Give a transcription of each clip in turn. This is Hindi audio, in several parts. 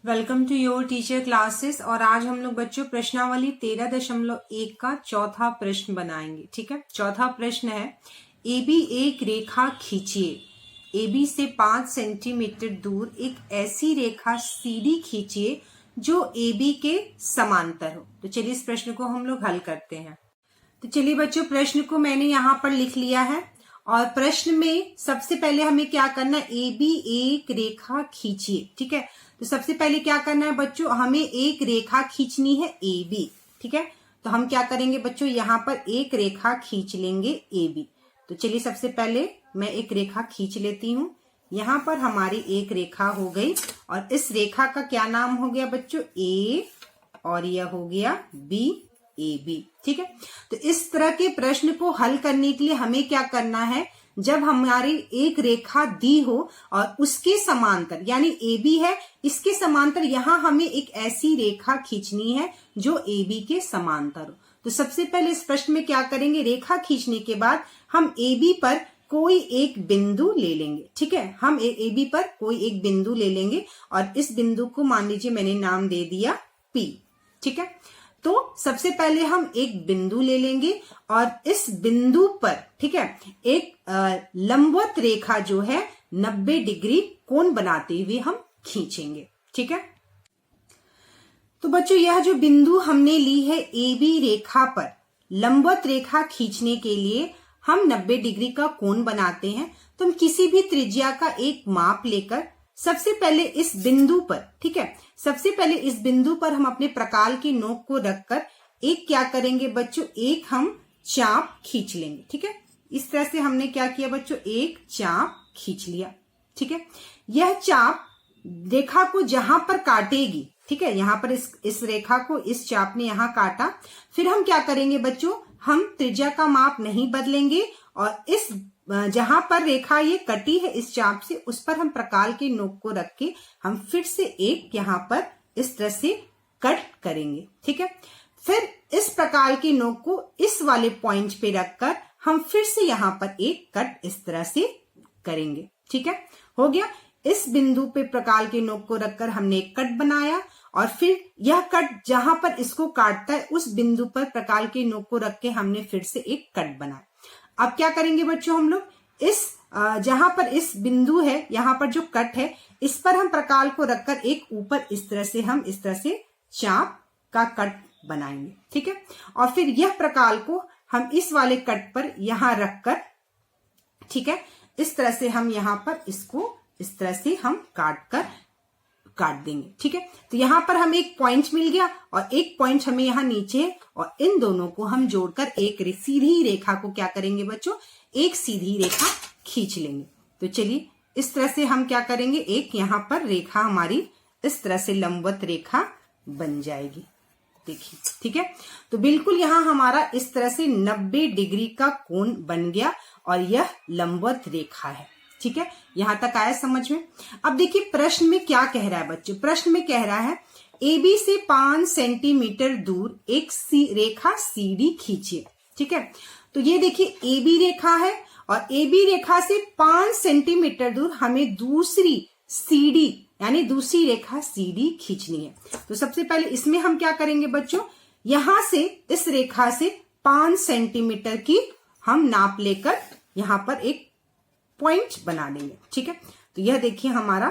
Welcome to your teacher classes. और आज हम लोग बच्चों प्रश्नावली 13.1 का चौथा प्रश्न बनाएंगे। ठीक है, चौथा प्रश्न है AB एक रेखा खींचिए। AB से 5 सेंटीमीटर दूर एक ऐसी रेखा CD खींचिए जो AB के समांतर हो। तो चलिए इस प्रश्न को हम लोग हल करते हैं। तो चलिए बच्चों, प्रश्न को मैंने यहाँ पर लिख लिया है और प्रश्न में सबसे पहले हमें क्या करना है, AB एक रेखा खींचिए। ठीक है, तो सबसे पहले क्या करना है बच्चों, हमें एक रेखा खींचनी है AB। ठीक है, तो हम क्या करेंगे बच्चों, यहाँ पर एक रेखा खींच लेंगे AB। तो चलिए सबसे पहले मैं एक रेखा खींच लेती हूँ। यहाँ पर हमारी एक रेखा हो गई और इस रेखा का क्या नाम हो गया बच्चों, A, और यह हो गया BAB। ठीक है, तो इस तरह के प्रश्न को हल करने के लिए हमें क्या करना है, जब हमारी एक रेखा दी हो और उसके समांतर यानी AB है, इसके समांतर यहां हमें एक ऐसी रेखा खींचनी है जो AB के समांतर हो। तो सबसे पहले इस प्रश्न में क्या करेंगे, रेखा खींचने के बाद हम AB पर कोई एक बिंदु ले लेंगे। ठीक है, हम AB पर कोई एक बिंदु ले लेंगे और इस बिंदु को मान लीजिए मैंने नाम दे दिया P। ठीक है, तो सबसे पहले हम एक बिंदु ले लेंगे और इस बिंदु पर, ठीक है, एक लंबवत रेखा जो है 90 डिग्री कोण बनाते हुए हम खींचेंगे। ठीक है, तो बच्चों यह जो बिंदु हमने ली है AB रेखा पर लंबवत रेखा खींचने के लिए हम 90 डिग्री का कोण बनाते हैं। तो हम किसी भी त्रिज्या का एक माप लेकर सबसे पहले इस बिंदु पर, ठीक है, सबसे पहले इस बिंदु पर हम अपने प्रकाल की नोक को रखकर एक क्या करेंगे बच्चों, एक हम चाप खींच लेंगे। ठीक है, इस तरह से हमने क्या किया बच्चों, एक चाप खींच लिया। ठीक है, यह चाप रेखा को जहां पर काटेगी, ठीक है, यहां पर इस रेखा को इस चाप ने यहां काटा, फिर हम क्या करेंगे बच्चों, हम त्रिज्या का माप नहीं बदलेंगे और इस जहां पर रेखा ये कटी है इस चाप से, उस पर हम प्रकाल के नोक को रख के हम फिर से एक यहां पर इस तरह से कट करेंगे। ठीक है, फिर इस प्रकाल के नोक को इस वाले पॉइंट पे रखकर हम फिर से यहां पर एक कट इस तरह से करेंगे। ठीक है, हो गया। इस बिंदु पे प्रकाल के नोक को रखकर हमने एक कट बनाया और फिर यह कट जहां पर इसको काटता है उस बिंदु पर प्रकाल के नोक को रख के हमने फिर से एक कट बनाया। अब क्या करेंगे बच्चों, हम लोग इस जहां पर इस बिंदु है, यहां पर जो कट है, इस पर हम प्रकाल को रखकर एक ऊपर इस तरह से हम इस तरह से चाप का कट बनाएंगे। ठीक है, और फिर यह प्रकाल को हम इस वाले कट पर यहां रखकर, ठीक है, इस तरह से हम यहां पर इसको इस तरह से हम काट देंगे। ठीक है, तो यहां पर हमें एक पॉइंट मिल गया और एक पॉइंट हमें यहां नीचे है और इन दोनों को हम जोड़कर एक सीधी रेखा को क्या करेंगे बच्चों, एक सीधी रेखा खींच लेंगे। तो चलिए इस तरह से हम क्या करेंगे, एक यहां पर रेखा हमारी इस तरह से लंबवत रेखा बन जाएगी। देखिए, ठीक है, तो बिल्कुल यहां हमारा इस तरह से 90 डिग्री का कोण बन गया और यह लंबवत रेखा है। ठीक है, यहां तक आया समझ में। अब देखिए प्रश्न में क्या कह रहा है बच्चों, प्रश्न में कह रहा है AB से 5 सेंटीमीटर दूर एक रेखा CD खींचिए। ठीक है, तो ये देखिए AB रेखा है और AB रेखा से 5 सेंटीमीटर दूर हमें दूसरी CD यानी दूसरी रेखा CD खींचनी है। तो सबसे पहले इसमें हम क्या करेंगे बच्चों, यहां से इस रेखा से 5 सेंटीमीटर की हम नाप लेकर यहां पर एक पॉइंट बना देंगे। ठीक है, तो यह देखिए हमारा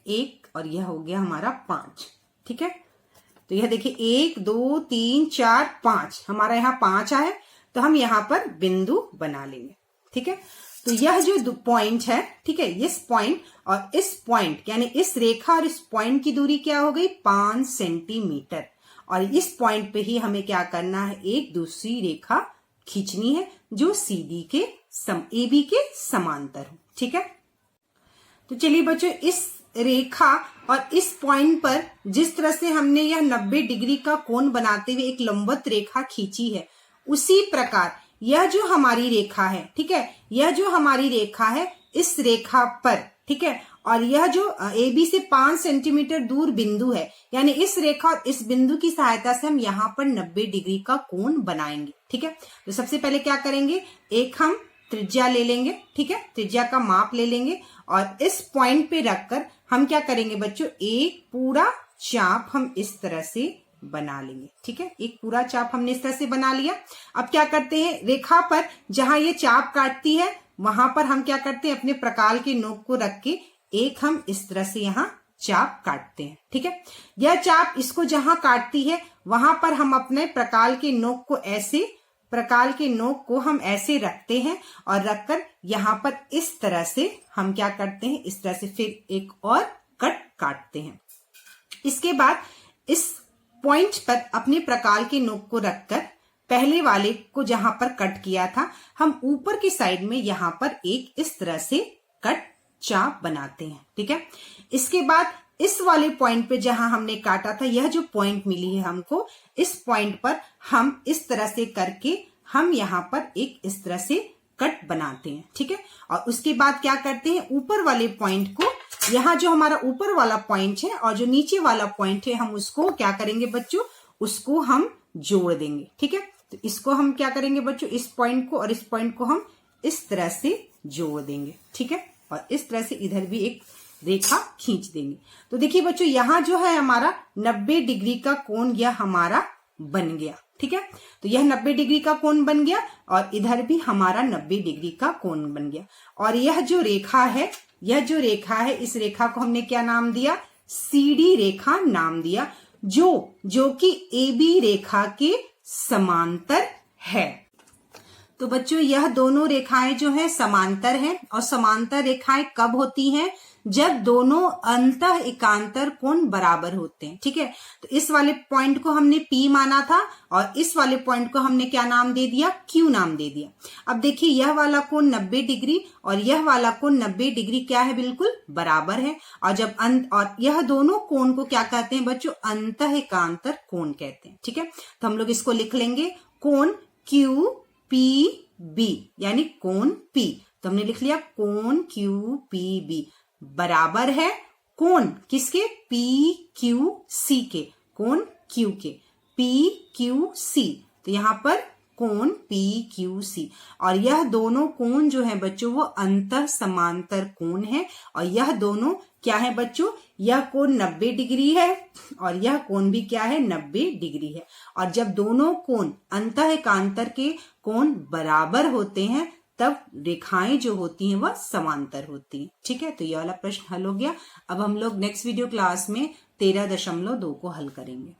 1 और यह हो गया हमारा 5। ठीक है, तो यह देखिए 1 2 3 4 5 हमारा यहाँ 5 आया, तो हम यहाँ पर बिंदु बना लेंगे। ठीक है, तो यह जो पॉइंट है, ठीक है, इस पॉइंट और इस पॉइंट यानी इस रेखा और इस पॉइंट की दूरी क्या हो गई, 5 सेंटीमीटर। और इस पॉइंट पे ही हमें क्या करना है, एक दूसरी रेखा खींचनी है जो CD के AB के समांतर हो। ठीक है, तो चलिए बच्चों इस रेखा और इस पॉइंट पर जिस तरह से हमने यह 90 डिग्री का कोण बनाते हुए एक लंबवत रेखा खींची है, उसी प्रकार यह जो हमारी रेखा है, ठीक है, यह जो हमारी रेखा है इस रेखा पर, ठीक है, और यह जो AB से 5 सेंटीमीटर दूर बिंदु है, यानी इस रेखा और इस बिंदु की सहायता से हम यहाँ पर 90 डिग्री का कोण बनाएंगे। ठीक है, तो सबसे पहले क्या करेंगे, एक हम त्रिज्या ले लेंगे। ठीक है, त्रिज्या का माप ले लेंगे और इस पॉइंट पे रखकर हम क्या करेंगे बच्चों, एक पूरा चाप हम इस तरह से बना लेंगे। ठीक है, एक पूरा चाप हमने इस तरह से बना लिया। अब क्या करते हैं, रेखा पर जहां ये चाप काटती है वहां पर हम क्या करते हैं, अपने प्रकाल के नोक को रख के एक हम इस तरह से यहाँ चाप काटते हैं। ठीक है, यह चाप इसको जहां काटती है वहां पर हम अपने प्रकाल के नोक को ऐसे, प्रकाल के नोक को हम ऐसे रखते हैं और रखकर यहाँ पर इस तरह से हम क्या करते हैं, इस तरह से फिर एक और कट काटते हैं। इसके बाद इस पॉइंट पर अपने प्रकाल के नोक को रखकर पहले वाले को जहां पर कट किया था हम ऊपर की साइड में यहां पर एक इस तरह से कट चाप बनाते हैं। ठीक है, इसके बाद इस वाले पॉइंट पे जहां हमने काटा था, यह जो पॉइंट मिली है हमको, इस पॉइंट पर हम इस तरह से करके हम यहाँ पर एक इस तरह से कट बनाते हैं। ठीक है, और उसके बाद क्या करते हैं, ऊपर वाले पॉइंट को, यहाँ जो हमारा ऊपर वाला पॉइंट है और जो नीचे वाला पॉइंट है, हम उसको क्या करेंगे बच्चों, उसको हम जोड़ देंगे। ठीक है, तो इसको हम क्या करेंगे बच्चों, इस पॉइंट को और इस पॉइंट को हम इस तरह से जोड़ देंगे। ठीक है, और इस तरह से इधर भी एक रेखा खींच देंगे। तो देखिए बच्चों, यहाँ जो है हमारा 90 डिग्री का कोण यह हमारा बन गया। ठीक है, तो यह 90 डिग्री का कोण बन गया और इधर भी हमारा 90 डिग्री का कोण बन गया। और यह जो रेखा है, यह जो रेखा है, इस रेखा को हमने क्या नाम दिया, सीडी रेखा नाम दिया, जो कि AB रेखा के समांतर है। तो बच्चों, यह दोनों रेखाएं जो है समांतर हैं, और समांतर रेखाएं कब होती हैं, जब दोनों अंतः एकांतर कोण बराबर होते हैं। ठीक है, तो इस वाले पॉइंट को हमने P माना था और इस वाले पॉइंट को हमने क्या नाम दे दिया, Q नाम दे दिया। अब देखिए, यह वाला कोण 90 डिग्री और यह वाला कोण 90 डिग्री क्या है, बिल्कुल बराबर है। और जब और यह दोनों कोण को क्या कहते हैं बच्चों, अंतः एकांतर कोण कहते हैं। ठीक है, तो हम लोग इसको लिख लेंगे, कोण QPB यानी कोण P। तो हमने लिख लिया कोण QPB बराबर है कोण किसके, PQC के, कोण Q के, PQC। तो यहाँ पर कोण PQC, और यह दोनों कोण जो है बच्चों वो अंतः समांतर कोण है। और यह दोनों क्या है बच्चों, यह कोण 90 डिग्री है और यह कोण भी क्या है, 90 डिग्री है। और जब दोनों कोण अंतः एकांतर के कोण बराबर होते हैं तब रेखाएं जो होती हैं वह समांतर होती हैं। ठीक है, तो यह वाला प्रश्न हल हो गया। अब हम लोग नेक्स्ट वीडियो क्लास में 13.2 को हल करेंगे।